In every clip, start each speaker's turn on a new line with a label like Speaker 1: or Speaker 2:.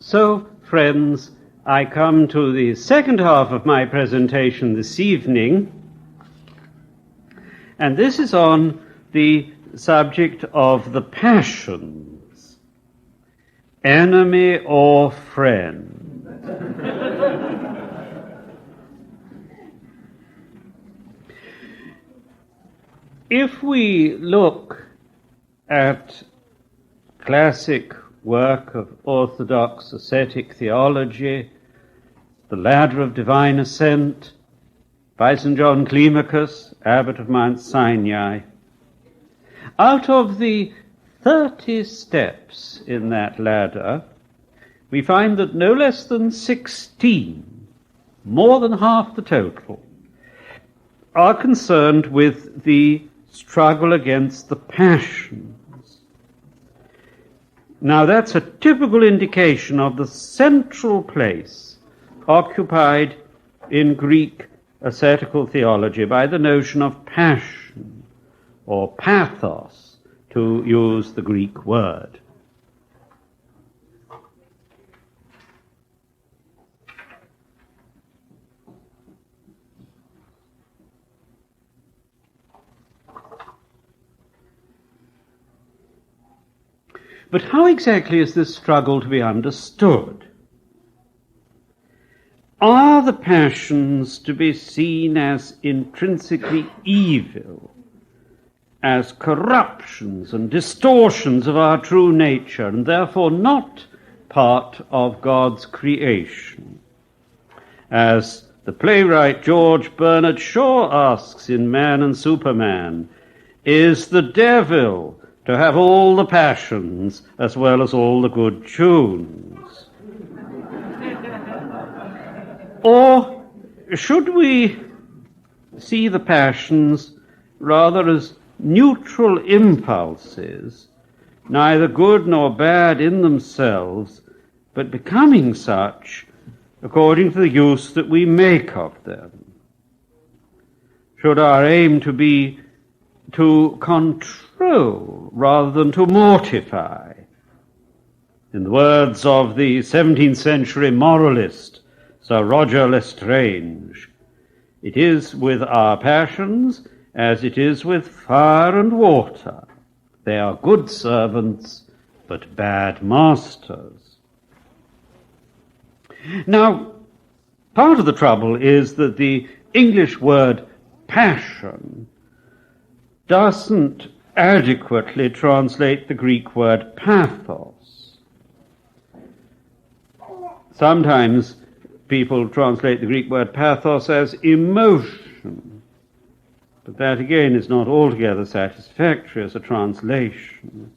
Speaker 1: So, friends, I come to the second half of my presentation this evening, and this is on the subject of the passions, enemy or friend. If we look at classic work of Orthodox ascetic theology, the Ladder of Divine Ascent by St. John Climacus, Abbot of Mount Sinai, out of the 30 steps in that ladder, we find that no less than 16, more than half the total, are concerned with the struggle against the passions. Now that's a typical indication of the central place occupied in Greek ascetical theology by the notion of passion, or pathos, to use the Greek word. But how exactly is this struggle to be understood? Are the passions to be seen as intrinsically evil, as corruptions and distortions of our true nature, and therefore not part of God's creation? As the playwright George Bernard Shaw asks in Man and Superman, is the devil to have all the passions as well as all the good tunes? Or should we see the passions rather as neutral impulses, neither good nor bad in themselves, but becoming such according to the use that we make of them? Should our aim to be to control rather than to mortify? In the words of the 17th century moralist, Sir Roger Lestrange, it is with our passions as it is with fire and water. They are good servants, but bad masters. Now, part of the trouble is that the English word passion doesn't adequately translate the Greek word pathos. Sometimes people translate the Greek word pathos as emotion, but that again is not altogether satisfactory as a translation.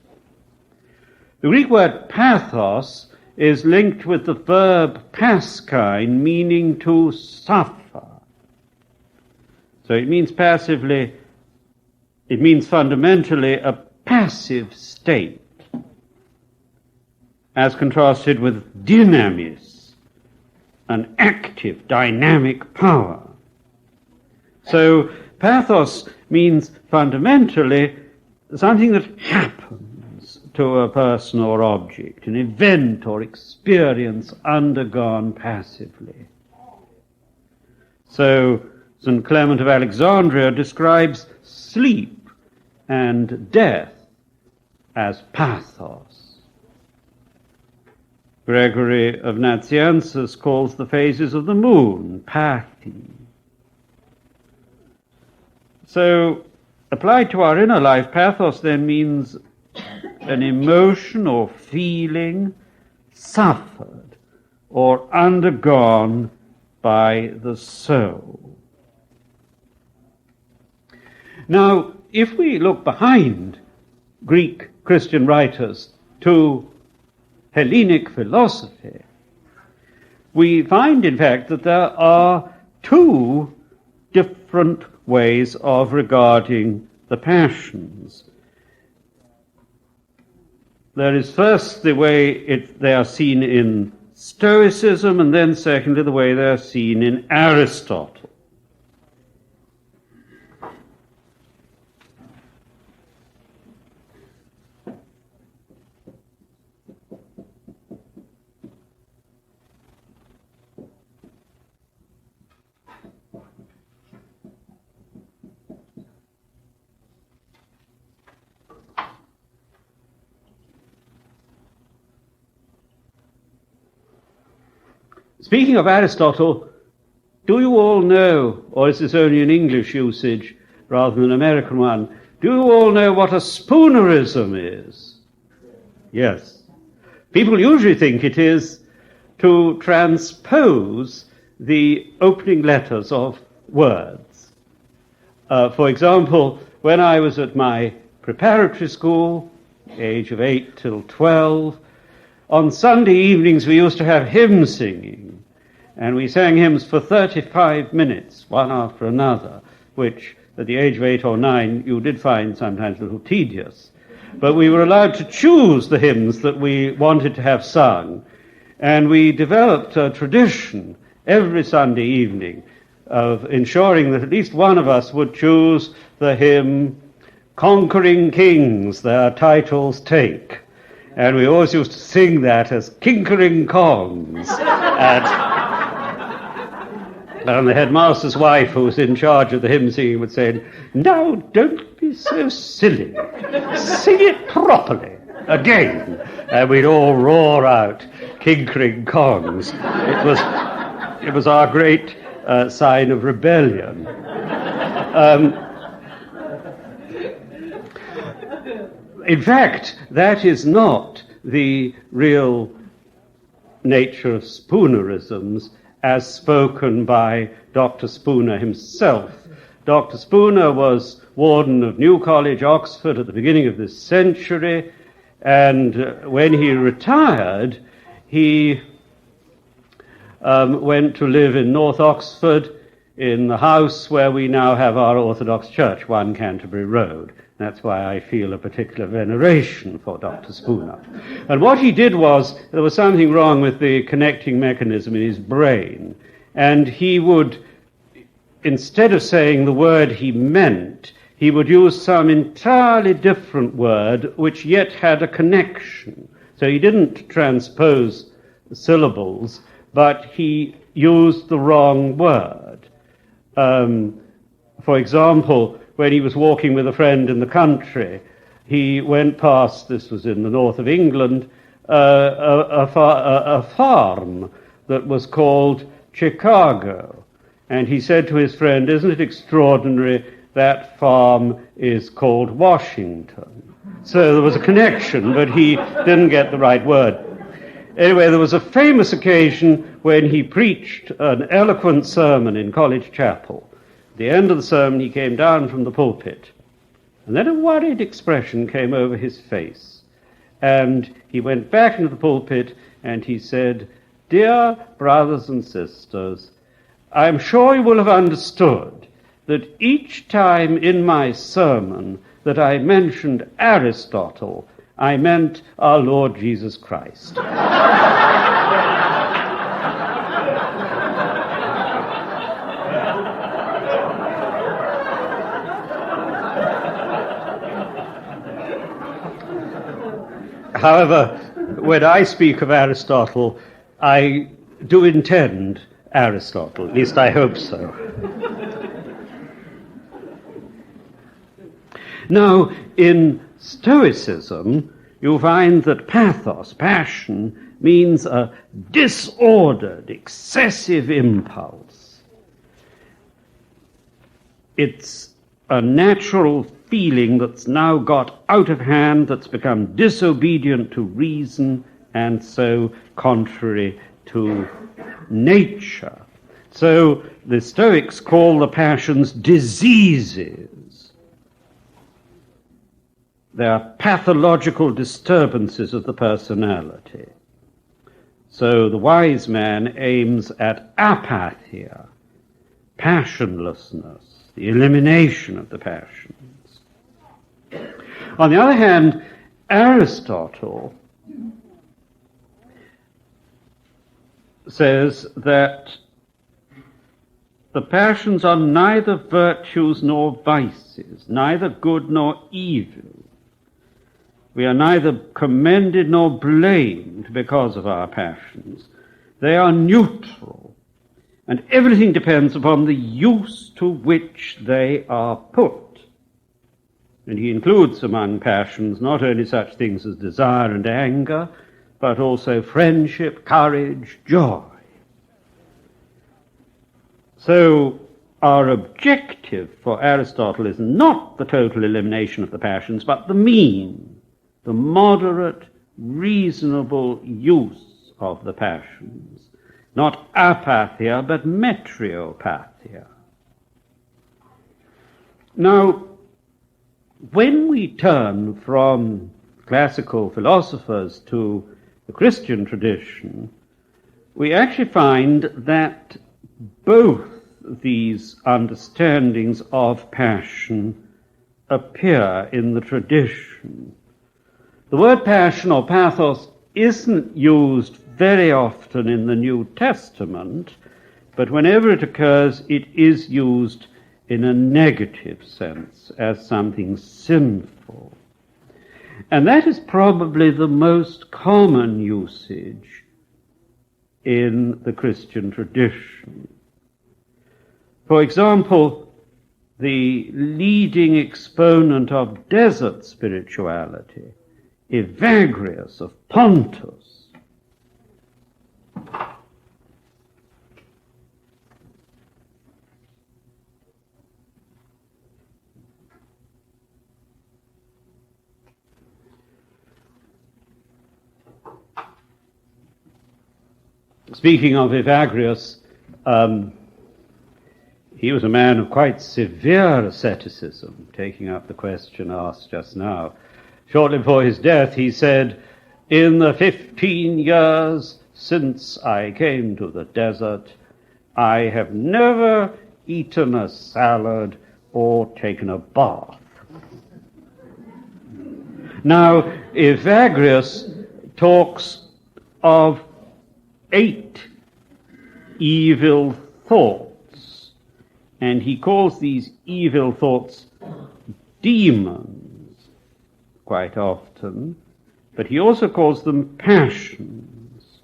Speaker 1: The Greek word pathos is linked with the verb paschein, meaning to suffer. So it means passively, it means fundamentally a passive state, as contrasted with dynamis, an active, dynamic power. So pathos means fundamentally something that happens to a person or object, an event or experience undergone passively. So St. Clement of Alexandria describes sleep and death as pathos. Gregory of Nazianzus calls the phases of the moon pathi. So, applied to our inner life, pathos then means an emotion or feeling suffered or undergone by the soul. Now, if we look behind Greek Christian writers to Hellenic philosophy, we find, in fact, that there are two different ways of regarding the passions. There is first the way they are seen in Stoicism, and then secondly the way they are seen in Aristotle. Speaking of Aristotle, do you all know, or is this only an English usage rather than an American one, do you all know what a spoonerism is? Yes. People usually think it is to transpose the opening letters of words. For example, when I was at my preparatory school, age of 8 till 12, on Sunday evenings we used to have hymn singing, and we sang hymns for 35 minutes, one after another, which at the age of 8 or 9 you did find sometimes a little tedious. But we were allowed to choose the hymns that we wanted to have sung, and we developed a tradition every Sunday evening of ensuring that at least one of us would choose the hymn, "Conquering Kings Their Titles Take." And we always used to sing that as kinkering kongs. And the headmaster's wife, who was in charge of the hymn singing, would say, "Now, don't be so silly. Sing it properly. Again." And we'd all roar out, kinkering kongs. It was our great sign of rebellion. In fact, that is not the real nature of spoonerisms as spoken by Dr. Spooner himself. Dr. Spooner was warden of New College, Oxford, at the beginning of this century, and when he retired, he went to live in North Oxford in the house where we now have our Orthodox Church, 1 Canterbury Road. That's why I feel a particular veneration for Dr. Spooner. And what he did was, there was something wrong with the connecting mechanism in his brain, and he would, instead of saying the word he meant, he would use some entirely different word which yet had a connection. So he didn't transpose the syllables, but he used the wrong word. For example, when he was walking with a friend in the country, he went past, this was in the north of England, a farm that was called Chicago. And he said to his friend, "Isn't it extraordinary that farm is called Washington?" So there was a connection, but he didn't get the right word. Anyway, there was a famous occasion when he preached an eloquent sermon in College Chapel. At the end of the sermon, he came down from the pulpit, and then a worried expression came over his face. And he went back into the pulpit, and he said, "Dear brothers and sisters, I'm sure you will have understood that each time in my sermon that I mentioned Aristotle, I meant our Lord Jesus Christ." However, when I speak of Aristotle, I do intend Aristotle. At least I hope so. Now, in Stoicism, you find that pathos, passion, means a disordered, excessive impulse. It's a natural feeling that's now got out of hand, that's become disobedient to reason, and so contrary to nature. So the Stoics call the passions diseases. They are pathological disturbances of the personality. So the wise man aims at apathia, passionlessness, the elimination of the passions. On the other hand, Aristotle says that the passions are neither virtues nor vices, neither good nor evil. We are neither commended nor blamed because of our passions. They are neutral, and everything depends upon the use to which they are put. And he includes among passions not only such things as desire and anger, but also friendship, courage, joy. So our objective for Aristotle is not the total elimination of the passions, but the mean, the moderate, reasonable use of the passions. Not apathia, but metriopathia. Now, when we turn from classical philosophers to the Christian tradition, we actually find that both these understandings of passion appear in the tradition. The word passion or pathos isn't used very often in the New Testament, but whenever it occurs, it is used in a negative sense, as something sinful. And that is probably the most common usage in the Christian tradition. For example, the leading exponent of desert spirituality, Evagrius of Pontus, speaking of Evagrius, he was a man of quite severe asceticism, taking up the question asked just now. Shortly before his death, he said, "In the 15 years since I came to the desert, I have never eaten a salad or taken a bath." Now, Evagrius talks of 8 evil thoughts, and he calls these evil thoughts demons quite often, but he also calls them passions.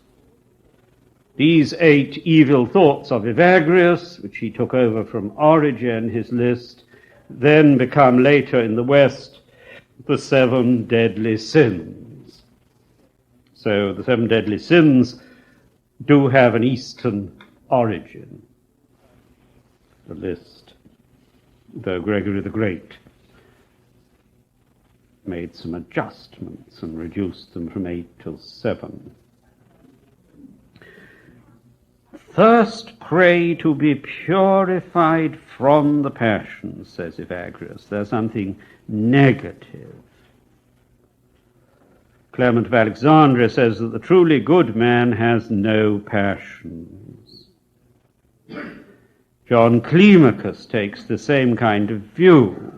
Speaker 1: These 8 evil thoughts of Evagrius, which he took over from Origen, his list, then become later in the West the 7 deadly sins. So the 7 deadly sins do have an Eastern origin, the list, though Gregory the Great made some adjustments and reduced them from 8 till 7. First pray to be purified from the passions, says Evagrius. There's something negative. Clement of Alexandria says that the truly good man has no passions. John Climacus takes the same kind of view.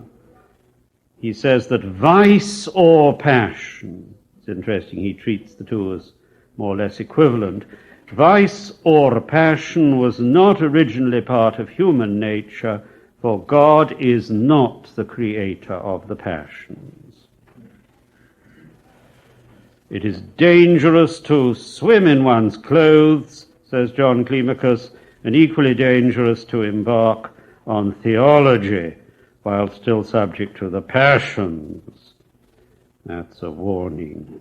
Speaker 1: He says that vice or passion, it's interesting, he treats the two as more or less equivalent. Vice or passion was not originally part of human nature, for God is not the creator of the passions. It is dangerous to swim in one's clothes, says John Climacus, and equally dangerous to embark on theology while still subject to the passions. That's a warning.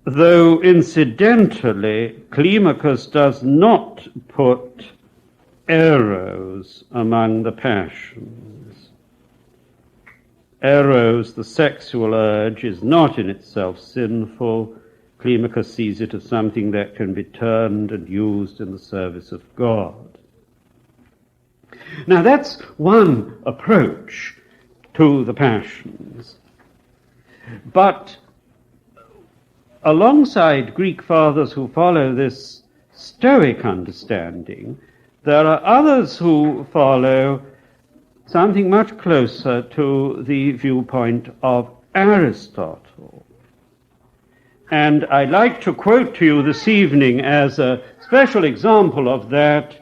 Speaker 1: Though incidentally, Climacus does not put eros among the passions. Eros, the sexual urge, is not in itself sinful. Climacus sees it as something that can be turned and used in the service of God. Now that's one approach to the passions. But alongside Greek fathers who follow this Stoic understanding, there are others who follow something much closer to the viewpoint of Aristotle. And I'd like to quote to you this evening as a special example of that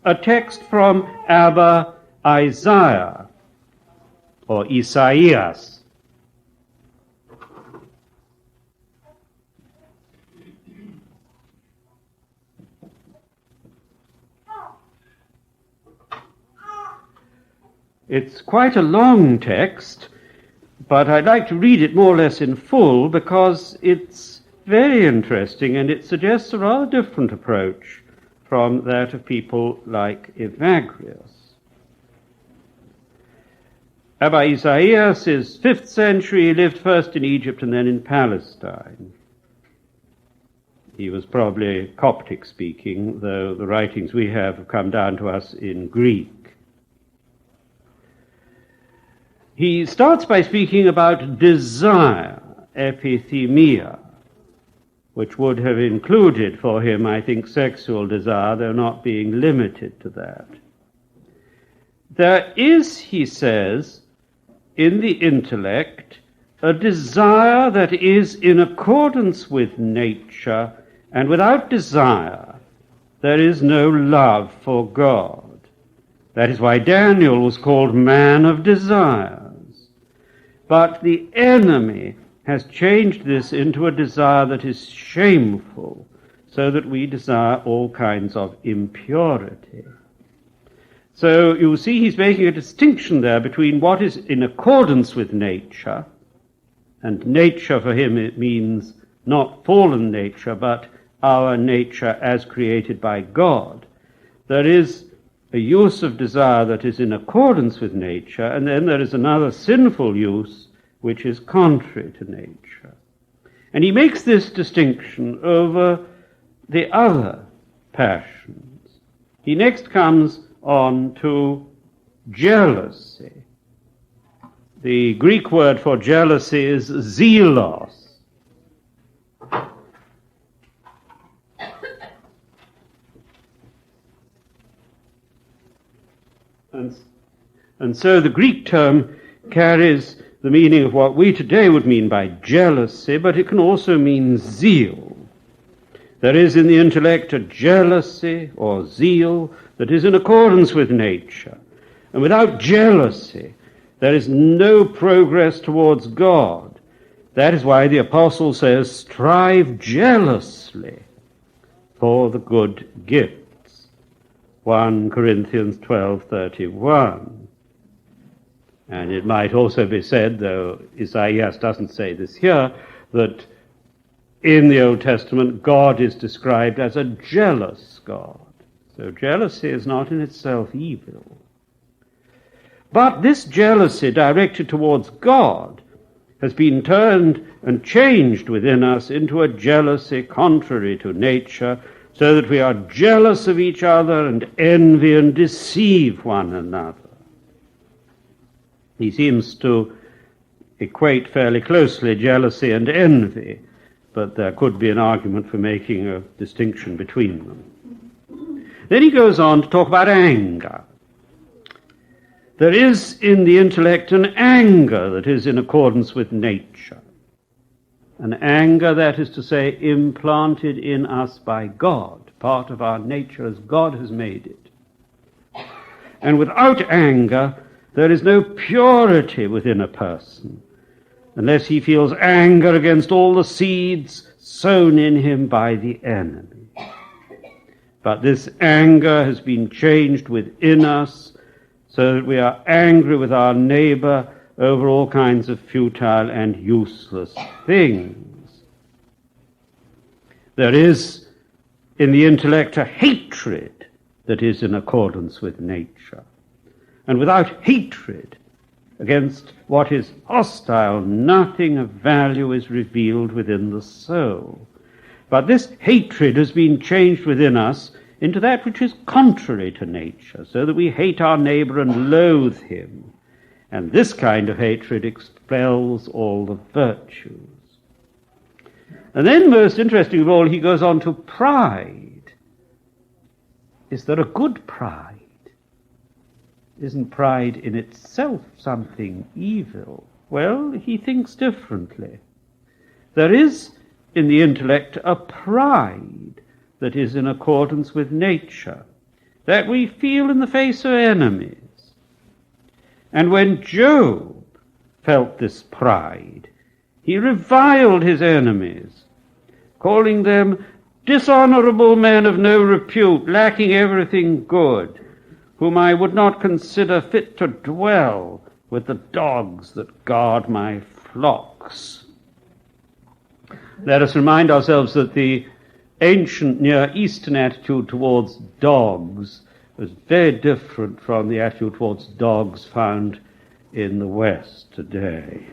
Speaker 1: a text from Abba Isaiah, or Isaias. It's quite a long text, but I'd like to read it more or less in full because it's very interesting, and it suggests a rather different approach from that of people like Evagrius. Abba Isaias is 5th century. He lived first in Egypt and then in Palestine. He was probably Coptic speaking, though the writings we have come down to us in Greek. He starts by speaking about desire, epithemia, which would have included for him, I think, sexual desire, though not being limited to that. There is, he says, in the intellect, a desire that is in accordance with nature, and without desire, there is no love for God. That is why Daniel was called man of desires. But the enemy has changed this into a desire that is shameful, so that we desire all kinds of impurity. So you see he's making a distinction there between what is in accordance with nature, and nature for him it means not fallen nature, but our nature as created by God. There is a use of desire that is in accordance with nature, and then there is another sinful use which is contrary to nature. And he makes this distinction over the other passions. He next comes on to jealousy. The Greek word for jealousy is zelos. And so the Greek term carries the meaning of what we today would mean by jealousy, but it can also mean zeal. There is in the intellect a jealousy or zeal that is in accordance with nature. And without jealousy, there is no progress towards God. That is why the apostle says, strive jealously for the good gifts. 1 Corinthians 12:31. And it might also be said, though Isaiah doesn't say this here, that in the Old Testament God is described as a jealous God. So jealousy is not in itself evil. But this jealousy directed towards God has been turned and changed within us into a jealousy contrary to nature, so that we are jealous of each other and envy and deceive one another. He seems to equate fairly closely jealousy and envy, but there could be an argument for making a distinction between them. Then he goes on to talk about anger. There is in the intellect an anger that is in accordance with nature. An anger, that is to say, implanted in us by God, part of our nature as God has made it. And without anger, there is no purity within a person, unless he feels anger against all the seeds sown in him by the enemy. But this anger has been changed within us, so that we are angry with our neighbor over all kinds of futile and useless things. There is in the intellect a hatred that is in accordance with nature. And without hatred against what is hostile, nothing of value is revealed within the soul. But this hatred has been changed within us into that which is contrary to nature, so that we hate our neighbor and loathe him. And this kind of hatred expels all the virtues. And then, most interesting of all, he goes on to pride. Is there a good pride? Isn't pride in itself something evil? Well, he thinks differently. There is in the intellect a pride that is in accordance with nature, that we feel in the face of enemies. And when Job felt this pride, he reviled his enemies, calling them dishonorable men of no repute, lacking everything good, whom I would not consider fit to dwell with the dogs that guard my flocks. Let us remind ourselves that the ancient Near Eastern attitude towards dogs was very different from the attitude towards dogs found in the West today.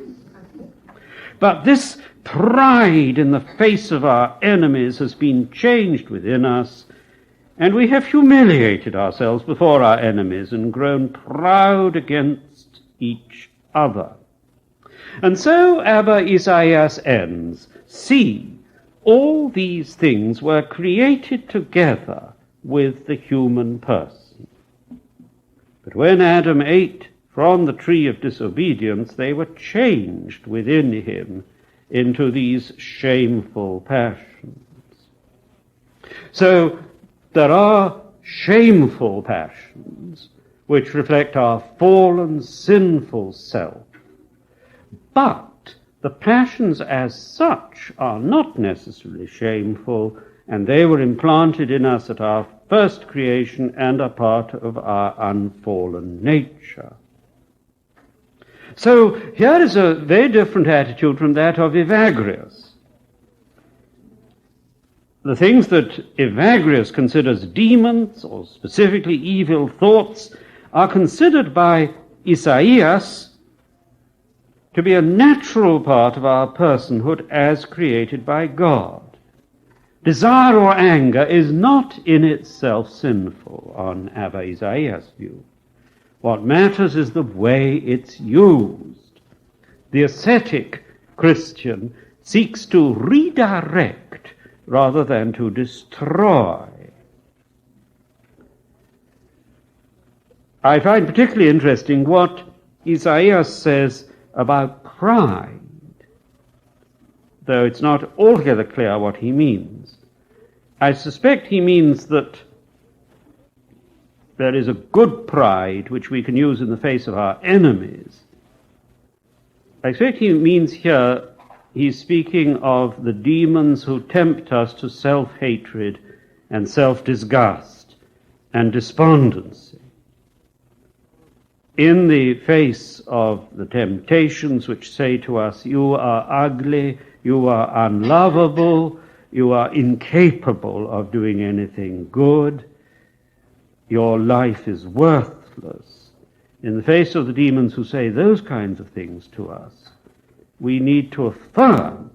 Speaker 1: But this pride in the face of our enemies has been changed within us, and we have humiliated ourselves before our enemies and grown proud against each other. And so Abba Isaias ends, "See, all these things were created together with the human person. But when Adam ate from the tree of disobedience, they were changed within him into these shameful passions." So there are shameful passions which reflect our fallen, sinful self. But the passions as such are not necessarily shameful, and they were implanted in us at our first creation and are part of our unfallen nature. So here is a very different attitude from that of Evagrius. The things that Evagrius considers demons, or specifically evil thoughts, are considered by Isaias to be a natural part of our personhood as created by God. Desire or anger is not in itself sinful on Abba Isaiah's view. What matters is the way it's used. The ascetic Christian seeks to redirect rather than to destroy. I find particularly interesting what Isaiah says about pride, though it's not altogether clear what he means. I suspect he means that there is a good pride which we can use in the face of our enemies. I expect he means here, he's speaking of the demons who tempt us to self-hatred and self-disgust and despondency. In the face of the temptations which say to us, "You are ugly, you are unlovable, you are incapable of doing anything good, your life is worthless," in the face of the demons who say those kinds of things to us, we need to affirm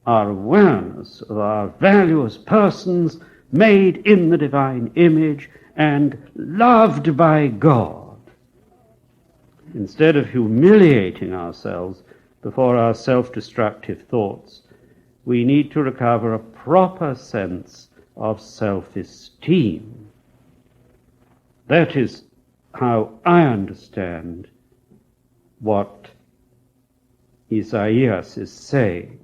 Speaker 1: our awareness of our value as persons made in the divine image and loved by God. Instead of humiliating ourselves before our self-destructive thoughts, we need to recover a proper sense of self-esteem. That is how I understand what Isaias is saying.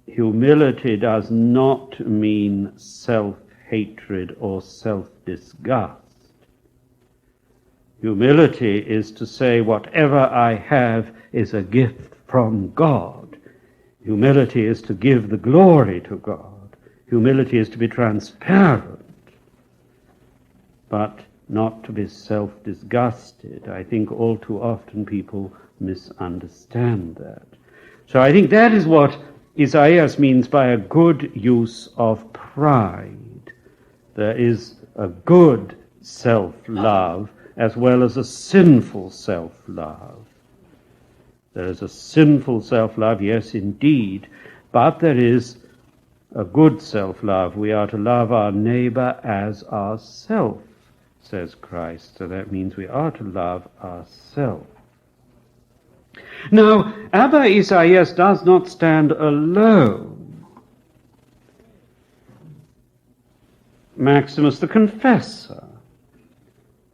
Speaker 1: Humility does not mean self-hatred or self-disgust. Humility is to say whatever I have is a gift from God. Humility is to give the glory to God. Humility is to be transparent, but not to be self-disgusted. I think all too often people misunderstand that. So I think that is what Isaiah means by a good use of pride. There is a good self-love as well as a sinful self-love. There is a sinful self-love, yes, indeed, but there is a good self-love. We are to love our neighbor as ourself, says Christ. So that means we are to love ourselves. Now, Abba Isaias does not stand alone. Maximus the Confessor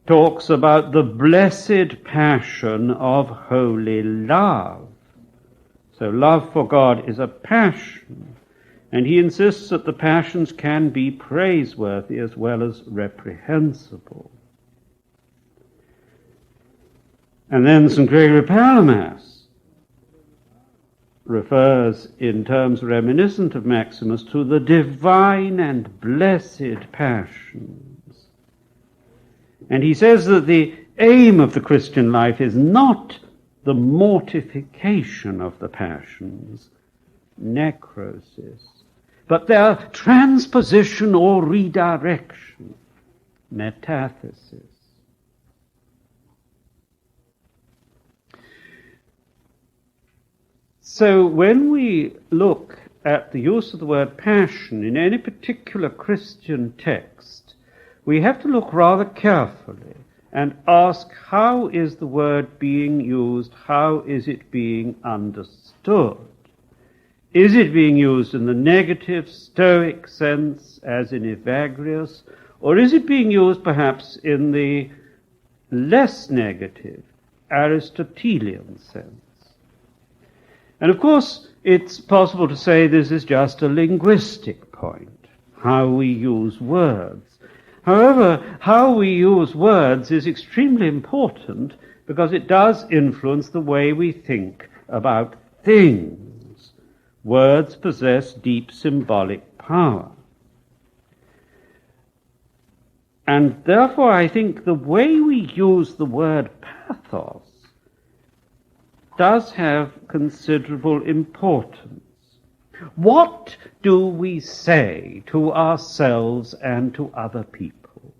Speaker 1: talks about the blessed passion of holy love. So love for God is a passion, and he insists that the passions can be praiseworthy as well as reprehensible. And then St. Gregory Palamas refers in terms reminiscent of Maximus to the divine and blessed passions. And he says that the aim of the Christian life is not the mortification of the passions, necrosis, but their transposition or redirection, metathesis. So when we look at the use of the word passion in any particular Christian text, we have to look rather carefully and ask, how is the word being used? How is it being understood? Is it being used in the negative Stoic sense, as in Evagrius, or is it being used perhaps in the less negative Aristotelian sense? And of course, it's possible to say this is just a linguistic point, how we use words. However, how we use words is extremely important because it does influence the way we think about things. Words possess deep symbolic power. And therefore, I think the way we use the word pathos does have considerable importance. What do we say to ourselves and to other people?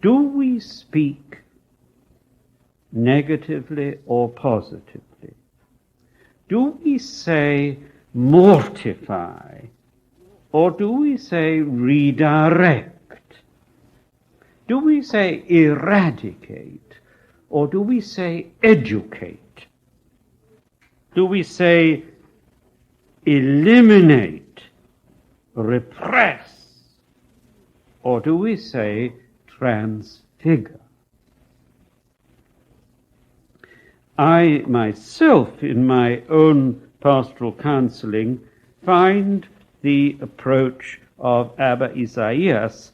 Speaker 1: Do we speak negatively or positively? Do we say mortify, or do we say redirect? Do we say eradicate, or do we say educate? Do we say eliminate, repress, or do we say transfigure? I myself, in my own pastoral counseling, find the approach of Abba Isaias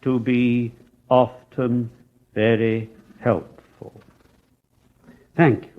Speaker 1: to be often very helpful. Thank you.